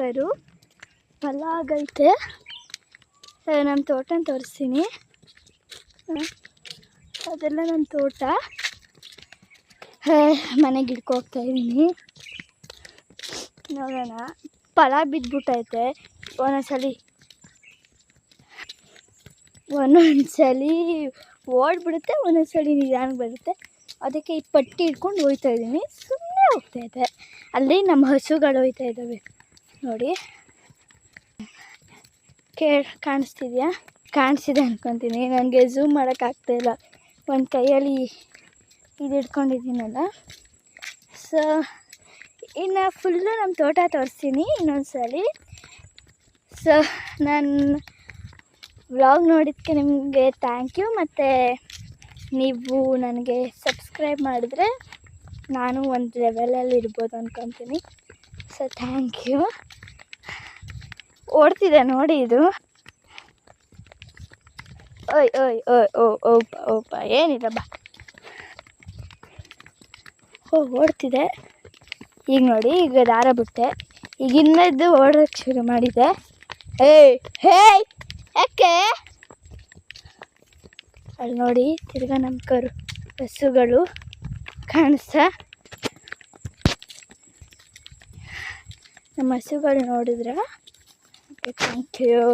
ಕರು ಫಲ ಆಗೈತೆ. ನಮ್ಮ ತೋಟನ ತೋರಿಸ್ತೀನಿ. ಅದೆಲ್ಲ ನನ್ನ ತೋಟ. ಮನೆಗೆ ಹಿಡ್ಕೋಗ್ತಾ ಇದ್ದೀನಿ. ನೋಡೋಣ. ಫಲ ಬಿದ್ದುಬಿಟ್ಟೈತೆ. ಒಂದೊಂದ್ಸಲಿ ಓಡ್ಬಿಡುತ್ತೆ, ಒಂದೊಂದ್ಸಲಿ ನಿಧಾನಕ್ಕೆ ಬರುತ್ತೆ. ಅದಕ್ಕೆ ಈ ಪಟ್ಟಿ ಹಿಡ್ಕೊಂಡು ಹೋಗ್ತಾ ಇದ್ದೀನಿ. ಸುಮ್ಮನೆ ಹೋಗ್ತಾಯಿದ್ದೆ. ಅಲ್ಲಿ ನಮ್ಮ ಹಸುಗಳು ಹೋಗ್ತಾ ಇದ್ದಾವೆ ನೋಡಿ. ಕಾಣಿಸ್ತಿದೆಯಾ? ಕಾಣಿಸ್ತಿದೆ ಅಂದ್ಕೊತೀನಿ. ನನಗೆ ಝೂಮ್ ಮಾಡೋಕ್ಕಾಗ್ತಾಯಿಲ್ಲ, ಒಂದು ಕೈಯಲ್ಲಿ ಇದು ಹಿಡ್ಕೊಂಡಿದ್ದೀನಲ್ಲ. ಸೊ ಇನ್ನು ಫುಲ್ಲು ನಮ್ಮ ತೋಟ ತೋರಿಸ್ತೀನಿ ಇನ್ನೊಂದು ಸಲ. ಸೊ ನಾನು ವ್ಲಾಗ್ ನೋಡಿದ್ದಕ್ಕೆ ನಿಮಗೆ ಥ್ಯಾಂಕ್ ಯು. ಮತ್ತು ನೀವು ನನಗೆ ಸಬ್ಸ್ಕ್ರೈಬ್ ಮಾಡಿದ್ರೆ ನಾನು ಒಂದು ಲೆವೆಲಲ್ಲಿ ಇರ್ಬೋದು ಅಂದ್ಕೊತೀನಿ. So thank you. ಓಡ್ತಿದೆ ನೋಡಿ ಇದು. ಓಯ್ ಓಯ್ ಓಯ್ ಓಪ ಏನಿಲ್ಲ ಬಾ. ಓಡ್ತಿದೆ. ಈಗ ನೋಡಿ, ಈಗ ದಾರ ಬಿಟ್ಟೆ. ಈಗ ಇನ್ನದ್ದು ಓಡೋಕ್ಕೆ ಶುರು ಮಾಡಿದೆ. ಹೇಯ್ ಯಾಕೆ? ಅಲ್ಲಿ ನೋಡಿ ತಿರ್ಗಾ ನಮ್ಮ ಕರು ಹಸುಗಳು ಕಾಣಿಸ್ತಾ. ನಮ್ಮ ಹಸುಗಳು ನೋಡಿದ್ರೆ ಓಕೆ ಥ್ಯಾಂಕ್ ಯು.